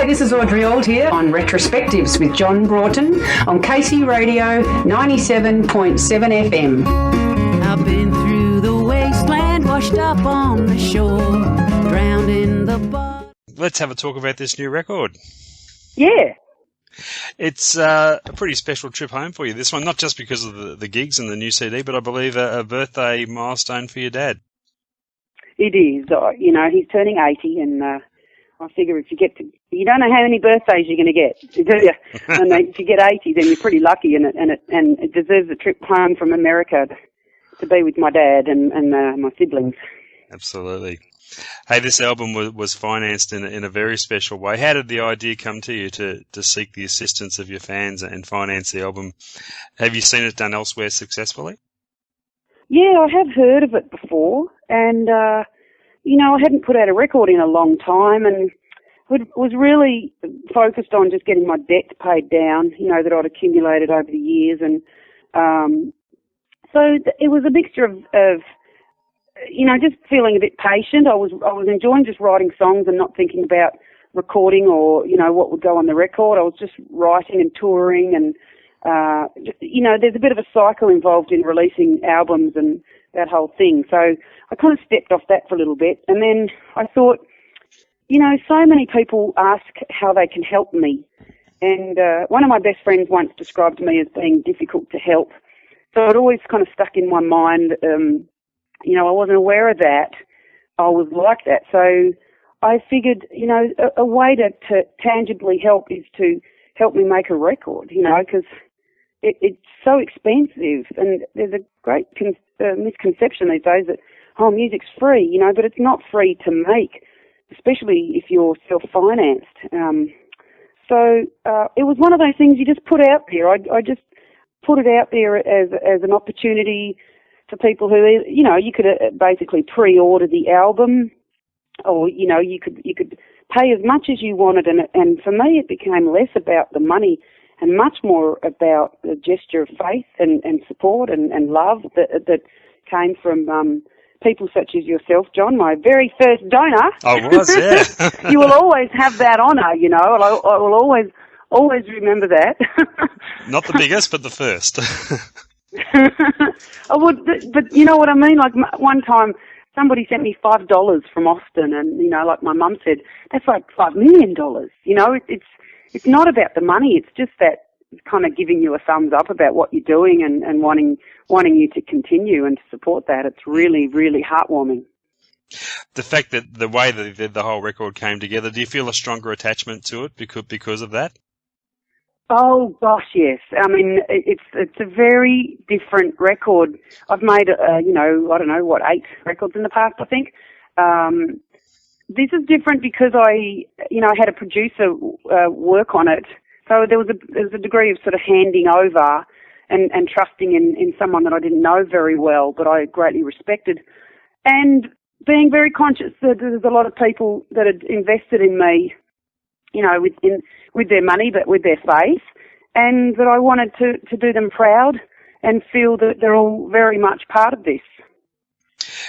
Hey, this is Audrey Auld here on Retrospectives with John Broughton on KC Radio 97.7 FM. I've been through the wasteland, washed up on the shore, drowned in the bar. Let's have a talk about this new record. Yeah. It's a pretty special trip home for you, this one, not just because of the gigs and the new CD, but I believe a birthday milestone for your dad. It is. He's turning 80, and I figure if you don't know how many birthdays you're going to get, do you? And if you get 80, then you're pretty lucky, and it deserves a trip home from America to be with my dad and my siblings. Absolutely. Hey, this album was financed in a very special way. How did the idea come to you to seek the assistance of your fans and finance the album? Have you seen it done elsewhere successfully? Yeah, I have heard of it before, and I hadn't put out a record in a long time, and was really focused on just getting my debt paid down, that I'd accumulated over the years, and so it was a mixture of just feeling a bit patient. I was enjoying just writing songs and not thinking about recording or, what would go on the record. I was just writing and touring, and, there's a bit of a cycle involved in releasing albums and that whole thing. So I kind of stepped off that for a little bit. And then I thought, so many people ask how they can help me. And one of my best friends once described me as being difficult to help. So it always kind of stuck in my mind. I wasn't aware of that. I was like that. So I figured, a way to tangibly help is to help me make a record, because it's so expensive. And there's a great misconception these days that, music's free, but it's not free to make, especially if you're self-financed. So it was one of those things you just put out there. I just put it out there as an opportunity for people who, you could basically pre-order the album, or, you could pay as much as you wanted. And for me, it became less about the money and much more about the gesture of faith and support and love that came from people such as yourself, John, my very first donor. I was, yeah. You will always have that honour, and I will always remember that. Not the biggest, but the first. I would, but you know what I mean? Like one time, somebody sent me $5 from Austin, and like my mum said, that's like $5 million. It's not about the money. It's just that kind of giving you a thumbs up about what you're doing and wanting you to continue and to support that. It's really, really heartwarming. The fact that the way that the whole record came together, do you feel a stronger attachment to it because of that? Oh gosh, yes. I mean, it's a very different record. I've made, 8 records in the past, I think. This is different because I had a producer work on it. So there was a degree of sort of handing over and trusting in someone that I didn't know very well, but I greatly respected, and being very conscious that there's a lot of people that had invested in me, with their money, but with their faith, and that I wanted to do them proud and feel that they're all very much part of this.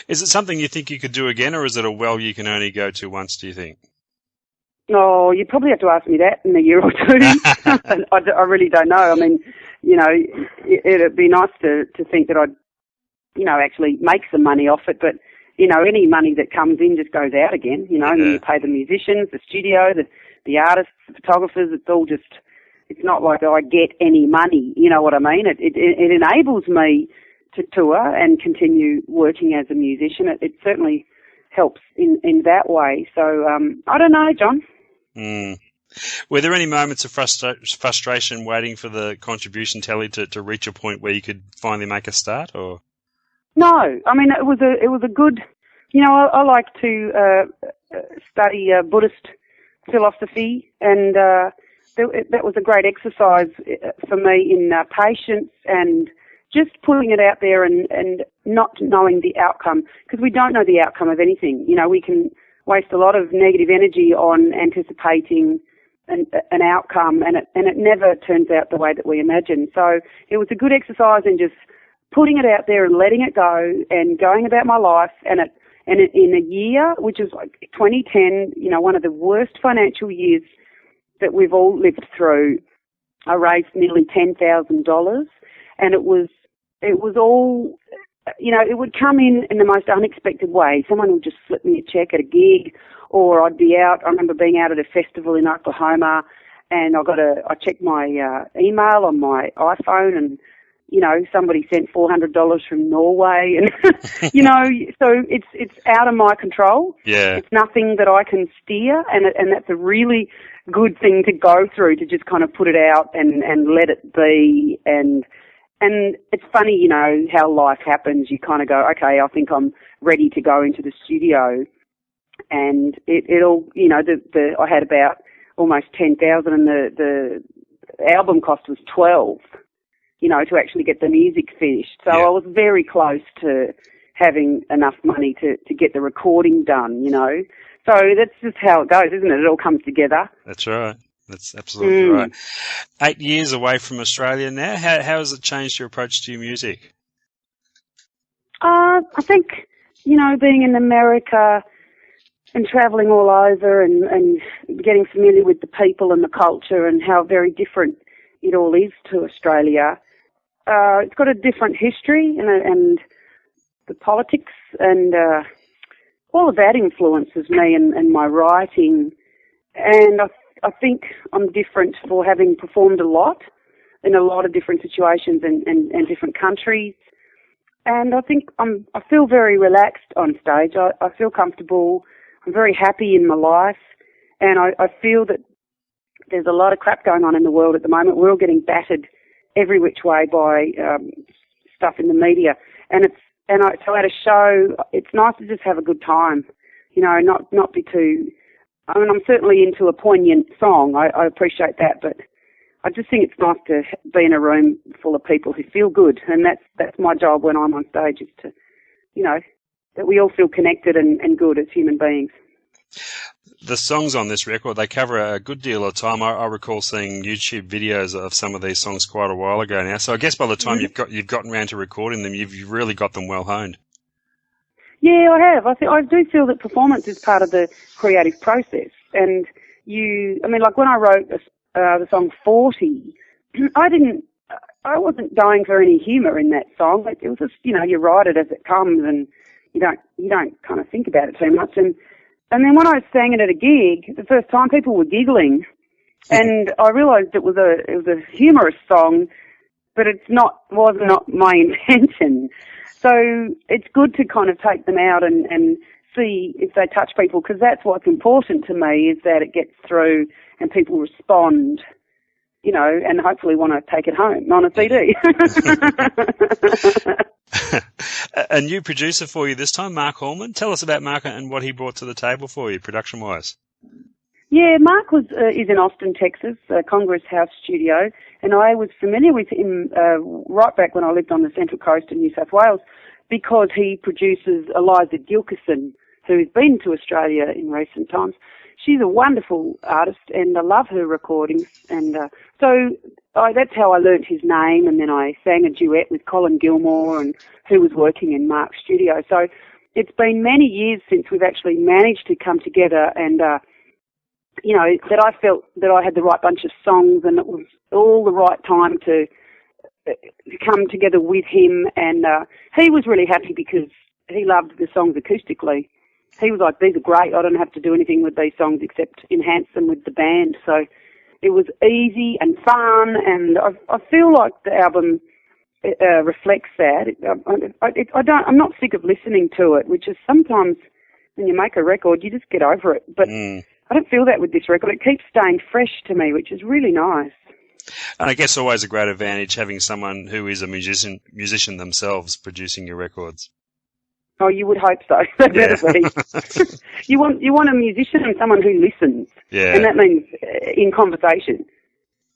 Is it something you think you could do again, or is it a well you can only go to once, do you think? Oh, you'd probably have to ask me that in a year or two. I really don't know. I mean, it'd be nice to think that I'd, actually make some money off it, but, any money that comes in just goes out again, and then you pay the musicians, the studio, the artists, the photographers. It's all just, it's not like I get any money, you know what I mean? It enables me to tour and continue working as a musician. It certainly helps in that way. So, I don't know, John. Mm. Were there any moments of frustration waiting for the contribution tally to reach a point where you could finally make a start, or? No, I mean, it was a good, I like to study Buddhist philosophy, and that was a great exercise for me in patience and just putting it out there and not knowing the outcome, because we don't know the outcome of anything. We can waste a lot of negative energy on anticipating an outcome, and it never turns out the way that we imagine. So it was a good exercise in just putting it out there and letting it go and going about my life. And in a year, which is like 2010, one of the worst financial years that we've all lived through. I raised nearly $10,000, and it was all, it would come in the most unexpected way. Someone would just slip me a check at a gig, or I'd be out. I remember being out at a festival in Oklahoma, and I checked my email on my iPhone, and somebody sent $400 from Norway, and so it's out of my control. Yeah, it's nothing that I can steer, and that's a really good thing to go through, to just kind of put it out and let it be. And it's funny, how life happens. You kind of go, okay, I think I'm ready to go into the studio, and it'll, I had about almost 10,000, and the album cost was 12. To actually get the music finished. So yeah. I was very close to having enough money to get the recording done, So that's just how it goes, isn't it? It all comes together. That's right. That's absolutely right. 8 years away from Australia now. How has it changed your approach to your music? I think, being in America and travelling all over and getting familiar with the people and the culture and how very different it all is to Australia. It's got a different history and the politics and all of that influences me and my writing. And I think I'm different for having performed a lot in a lot of different situations and different countries. And I think I feel very relaxed on stage. I feel comfortable. I'm very happy in my life. And I feel that there's a lot of crap going on in the world at the moment. We're all getting battered every which way by stuff in the media, so at a show, it's nice to just have a good time, not be too. I mean, I'm certainly into a poignant song. I appreciate that, but I just think it's nice to be in a room full of people who feel good, and that's my job when I'm on stage, is to, that we all feel connected and good as human beings. The songs on this record, they cover a good deal of time. I recall seeing YouTube videos of some of these songs quite a while ago now. So I guess by the time you've gotten around to recording them, you've really got them well honed. Yeah, I have. I do feel that performance is part of the creative process. And like when I wrote the song 40, I wasn't going for any humour in that song. It was just, you write it as it comes, and you don't kind of think about it too much. And then when I sang it at a gig, the first time, people were giggling, and I realised it was a humorous song, but was not my intention. So it's good to kind of take them out and see if they touch people, because that's what's important to me, is that it gets through and people respond, and hopefully want to take it home on a CD. A new producer for you this time, Mark Hallman. Tell us about Mark and what he brought to the table for you, production-wise. Yeah, Mark is in Austin, Texas, Congress House Studio, and I was familiar with him right back when I lived on the Central Coast in New South Wales, because he produces Eliza Gilkison, who's been to Australia in recent times. She's a wonderful artist, and I love her recordings, and that's how I learnt his name, and then I sang a duet with Colin Gilmore, who was working in Mark's studio. So it's been many years since we've actually managed to come together, and that I felt that I had the right bunch of songs, and it was all the right time to come together with him. And he was really happy because he loved the songs acoustically. He was like, these are great, I don't have to do anything with these songs except enhance them with the band. So it was easy and fun, and I feel like the album reflects that. I'm not sick of listening to it, which is sometimes when you make a record, you just get over it. But I don't feel that with this record. It keeps staying fresh to me, which is really nice. And I guess always a great advantage having someone who is a musician themselves producing your records. Oh, you would hope so. Yeah. You want a musician and someone who listens. Yeah. And that means in conversation.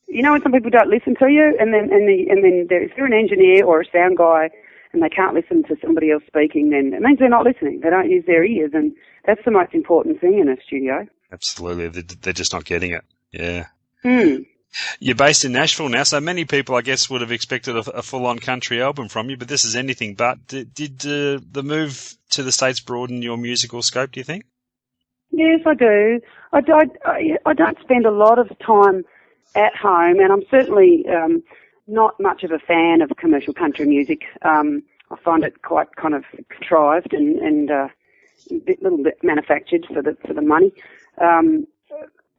When some people don't listen to you, and then if they're an engineer or a sound guy and they can't listen to somebody else speaking, then it means they're not listening. They don't use their ears, and that's the most important thing in a studio. Absolutely. They're just not getting it. Yeah. You're based in Nashville now, so many people, I guess, would have expected a full-on country album from you, but this is anything but. Did the move to the States broaden your musical scope, do you think? Yes, I do. I don't spend a lot of time at home, and I'm certainly not much of a fan of commercial country music. I find it quite kind of contrived and a little bit manufactured for the money.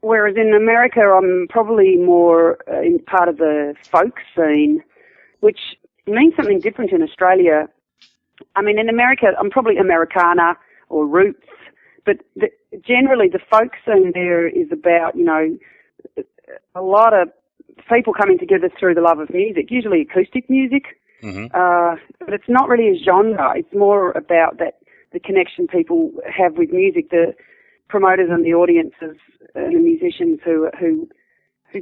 Whereas in America, I'm probably more in part of the folk scene, which means something different in Australia. I mean, in America, I'm probably Americana or roots, but generally the folk scene there is about, you know, a lot of people coming together through the love of music, usually acoustic music. Mm-hmm. But it's not really a genre. It's more about the connection people have with music, the promoters and the audiences and the musicians who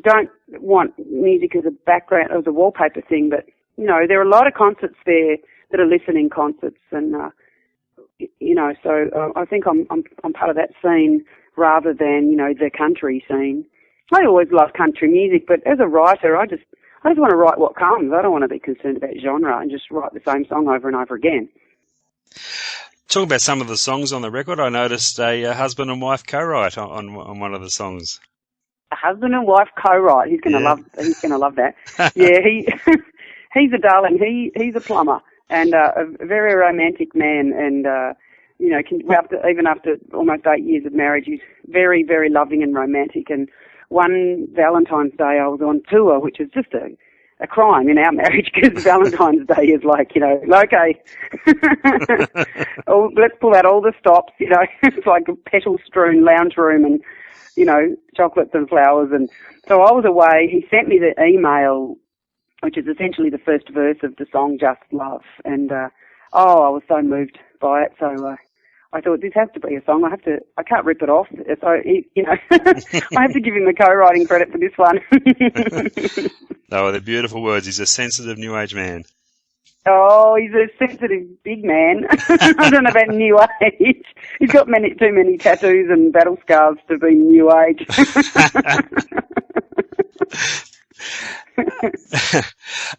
don't want music as a background, as a wallpaper thing. But, you know, there are a lot of concerts there that are listening concerts, and you know, so I think I'm part of that scene rather than, you know, the country scene. I always love country music, but as a writer, I just want to write what comes. I don't want to be concerned about genre and just write the same song over and over again. Talking about some of the songs on the record, I noticed a husband and wife co-write on one of the songs. A husband and wife co-write. He's going to love that. Yeah, he's a darling. He's a plumber and a very romantic man, and you know, even after almost 8 years of marriage, he's very, very loving and romantic. And one Valentine's Day, I was on tour, which is just a crime in our marriage, because Valentine's Day is like, you know, okay, let's pull out all the stops, you know. It's like a petal-strewn lounge room and, you know, chocolates and flowers. And so I was away. He sent me the email, which is essentially the first verse of the song Just Love. And, I was so moved by it. So I thought, this has to be a song. I can't rip it off. So, you know, I have to give him the co-writing credit for this one. Oh, they're beautiful words. He's a sensitive New Age man. Oh, he's a sensitive big man. I don't know about New Age. He's got too many tattoos and battle scars to be New Age.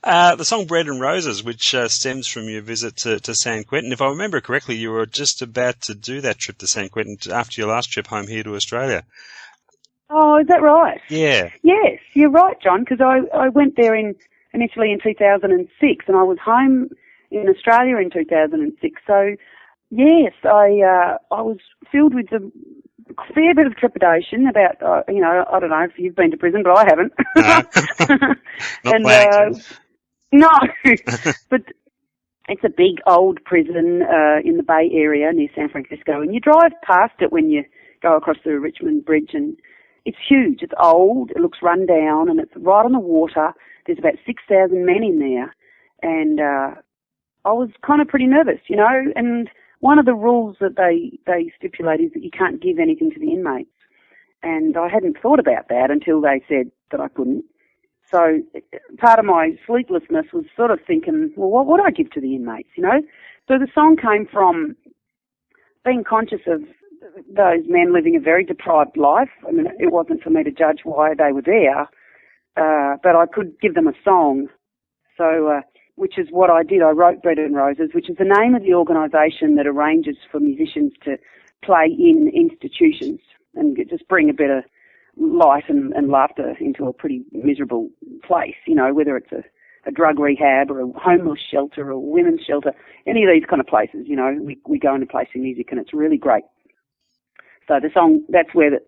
The song Bread and Roses, which stems from your visit to San Quentin. If I remember correctly, you were just about to do that trip to San Quentin after your last trip home here to Australia. Oh, is that right? Yeah. Yes, you're right, John, because I went there initially in 2006, and I was home in Australia in 2006. So, yes, I was filled with a fair bit of trepidation about, you know, I don't know if you've been to prison, but I haven't. No. No, but it's a big old prison in the Bay Area near San Francisco, and you drive past it when you go across the Richmond Bridge, and it's huge. It's old. It looks run down, and it's right on the water. There's about 6,000 men in there, and I was kind of pretty nervous, you know. And one of the rules that they stipulate is that you can't give anything to the inmates, and I hadn't thought about that until they said that I couldn't. So part of my sleeplessness was sort of thinking, well, what would I give to the inmates, you know? So the song came from being conscious of those men living a very deprived life. I mean, it wasn't for me to judge why they were there, but I could give them a song. So, which is what I did. I wrote Bread and Roses, which is the name of the organisation that arranges for musicians to play in institutions and just bring a bit of light and laughter into a pretty miserable place, you know, whether it's a drug rehab or a homeless shelter or a women's shelter, any of these kind of places, you know, we go into play some music, and it's really great. So the song, that's where the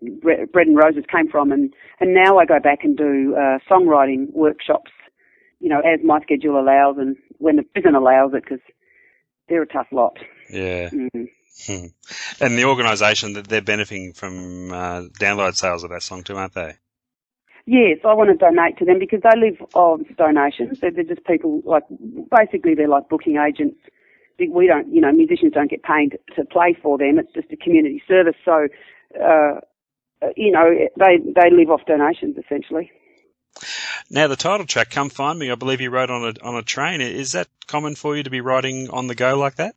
Bread and Roses came from, and now I go back and do songwriting workshops, you know, as my schedule allows and when the prison allows it, because they're a tough lot. Yeah. Mm-hmm. And the organisation, that they're benefiting from download sales of that song too, aren't they? Yes, I want to donate to them because they live on donations. They're just people, like, basically they're like booking agents. We don't, you know, musicians don't get paid to play for them. It's just a community service. So, you know, they live off donations essentially. Now, the title track, Come Find Me, I believe you wrote on a train. Is that common for you to be writing on the go like that?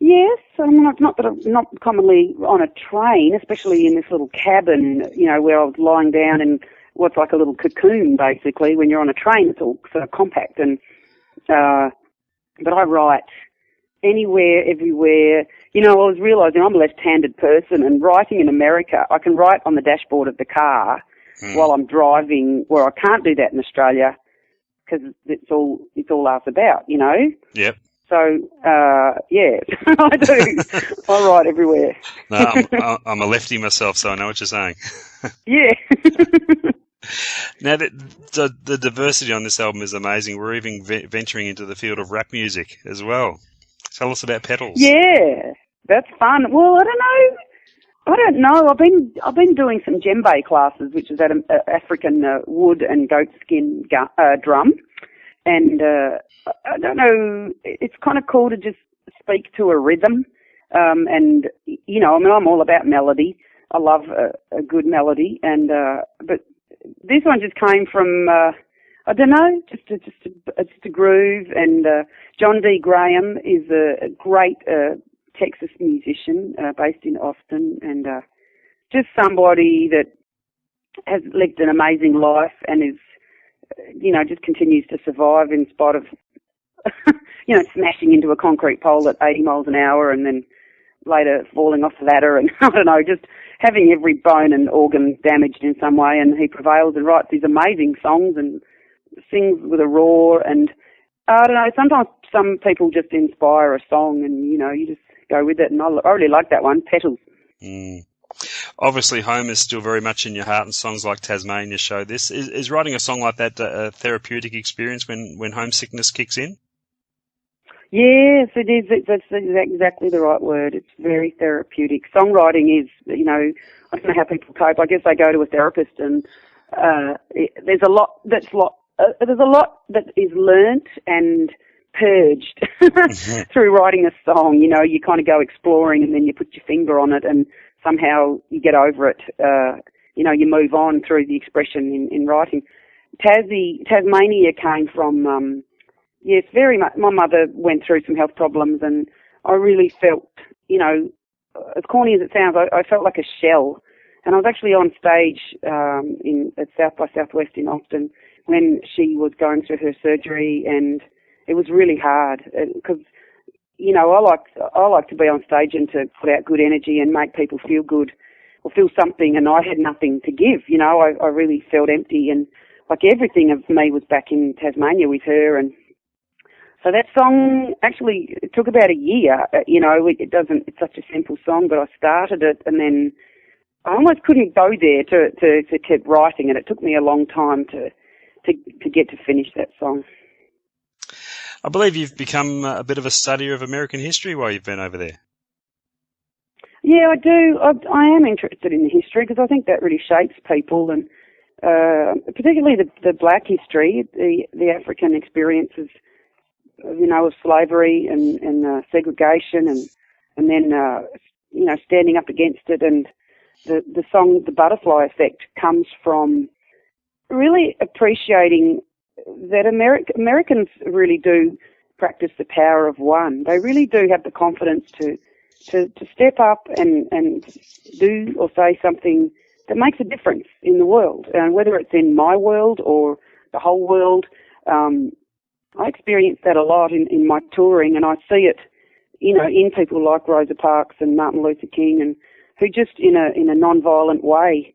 Yes, I mean, it's not that I'm not commonly on a train, especially in this little cabin, you know, where I was lying down in what's like a little cocoon, basically. When you're on a train, it's all sort of compact. And but I write anywhere, everywhere. You know, I was realising I'm a left-handed person, and writing in America, I can write on the dashboard of the car while I'm driving, where I can't do that in Australia because it's all us about, you know. Yep. So, yeah, I do. I write everywhere. No, I'm a lefty myself, so I know what you're saying. Yeah. Now, the diversity on this album is amazing. We're even venturing into the field of rap music as well. Tell us about Petals. Yeah, that's fun. Well, I don't know. I've been doing some djembe classes, which is at an African wood and goatskin drum. And I don't know, it's kind of cool to just speak to a rhythm. And, you know, I mean, I'm all about melody. I love a good melody. And but this one just came from, I don't know, just a groove. And John D. Graham is a great Texas musician based in Austin. And just somebody that has lived an amazing life and is, you know, just continues to survive in spite of, you know, smashing into a concrete pole at 80 miles an hour and then later falling off the ladder and, I don't know, just having every bone and organ damaged in some way. And he prevails and writes these amazing songs and sings with a roar. And I don't know, sometimes some people just inspire a song and, you know, you just go with it. And I really like that one, Petals. Mm. Obviously, home is still very much in your heart, and songs like Tasmania show this. Is writing a song like that a therapeutic experience when homesickness kicks in? Yes, it is. That's exactly the right word. It's very therapeutic. Songwriting is, you know, I don't know how people cope. I guess they go to a therapist, and there's a lot that is learnt and purged through writing a song. You know, you kind of go exploring, and then you put your finger on it, and somehow you get over it. You know, you move on through the expression in writing. Tasmania came from, yes, very much. My mother went through some health problems, and I really felt, you know, as corny as it sounds, I felt like a shell. And I was actually on stage at South by Southwest in Austin when she was going through her surgery, and it was really hard because, you know, I like to be on stage and to put out good energy and make people feel good or feel something, and I had nothing to give. You know, I really felt empty, and like everything of me was back in Tasmania with her. And so that song actually, it took about a year. You know, it's such a simple song, but I started it, and then I almost couldn't go there to keep writing, and it took me a long time to get to finish that song. I believe you've become a bit of a studier of American history while you've been over there. Yeah, I do. I am interested in the history because I think that really shapes people, and particularly the black history, the African experiences, you know, of slavery and segregation, and then you know, standing up against it. And the song "The Butterfly Effect" comes from really appreciating that Americans really do practice the power of one. They really do have the confidence to step up and do or say something that makes a difference in the world. And whether it's in my world or the whole world, I experience that a lot in my touring, and I see it, you know, in people like Rosa Parks and Martin Luther King, and who just in a non-violent way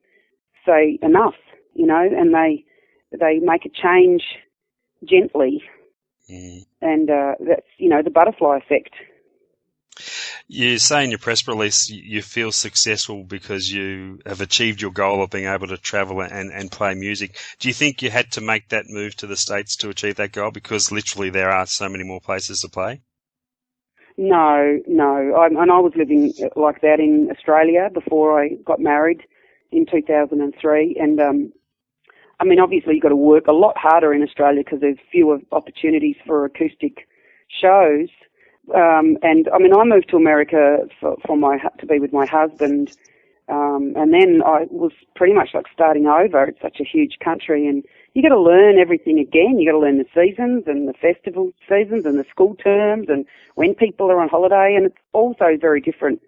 say enough, you know, and they make a change gently. And that's, you know, the butterfly effect. You say in your press release you feel successful because you have achieved your goal of being able to travel and play music. Do you think you had to make that move to the States to achieve that goal because literally there are so many more places to play? No. And I was living like that in Australia before I got married in 2003. And, I mean, obviously you've got to work a lot harder in Australia because there's fewer opportunities for acoustic shows. And I mean, I moved to America to be with my husband. And then I was pretty much like starting over. It's such a huge country, and you got to learn everything again. You got to learn the seasons and the festival seasons and the school terms and when people are on holiday. And it's also very different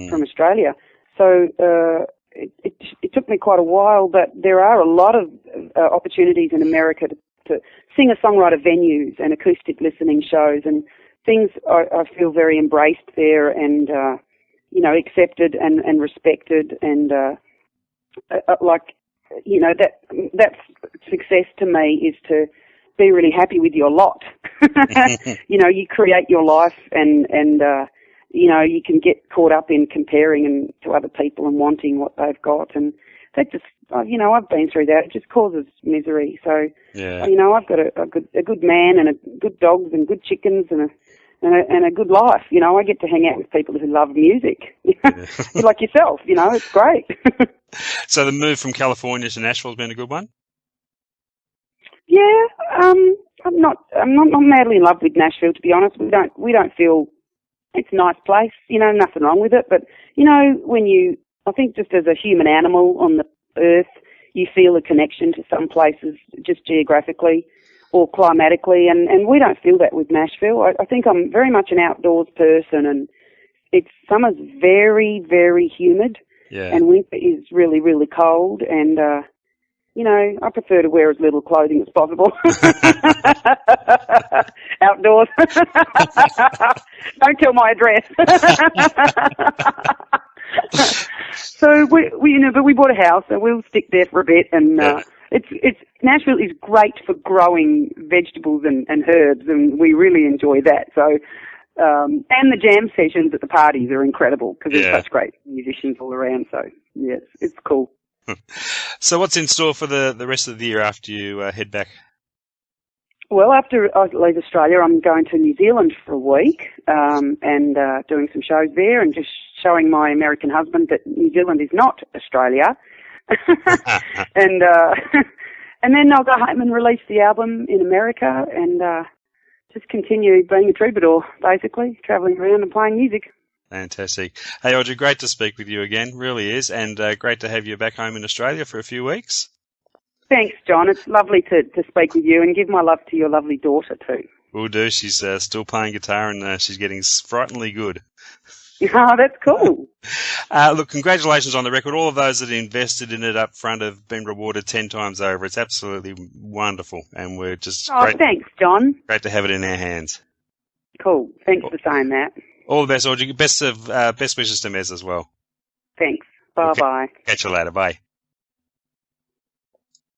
from Australia. So, it took me quite a while, but there are a lot of opportunities in America to singer-songwriter venues and acoustic listening shows, and things I feel very embraced there and, you know, accepted and respected and, like, you know, that's success to me is to be really happy with your lot. You know, you create your life and you know, you can get caught up in comparing and to other people and wanting what they've got, and that just, you know, I've been through that. It just causes misery. So, you know, I've got a good man and good dogs and good chickens and a good life. You know, I get to hang out with people who love music, like yourself. You know, it's great. So the move from California to Nashville has been a good one. Yeah, I'm not madly in love with Nashville, to be honest. We don't feel it's a nice place, you know, nothing wrong with it. But, you know, I think just as a human animal on the earth, you feel a connection to some places just geographically or climatically, and we don't feel that with Nashville. I think I'm very much an outdoors person, and summer's very, very humid, and winter is really, really cold, and, you know, I prefer to wear as little clothing as possible. Outdoors. Don't tell my address. So but we bought a house and we'll stick there for a bit. And Nashville is great for growing vegetables and herbs, and we really enjoy that. So, and the jam sessions at the parties are incredible because there's such great musicians all around. So, yes, it's cool. So what's in store for the rest of the year after you head back? Well, after I leave Australia, I'm going to New Zealand for a week and doing some shows there and just showing my American husband that New Zealand is not Australia. And then I'll go home and release the album in America and just continue being a troubadour, basically, travelling around and playing music. Fantastic. Hey, Audrey, great to speak with you again, really is, and great to have you back home in Australia for a few weeks. Thanks, John. It's lovely to speak with you, and give my love to your lovely daughter too. Will do. She's still playing guitar, and she's getting frighteningly good. Oh, that's cool. Look, congratulations on the record. All of those that invested in it up front have been rewarded 10 times over. It's absolutely wonderful, and we're just thanks, John. Great to have it in our hands. Cool. Thanks for saying that. All the best, Audrey. Best wishes to Mez as well. Thanks. Bye-bye. Catch you later. Bye.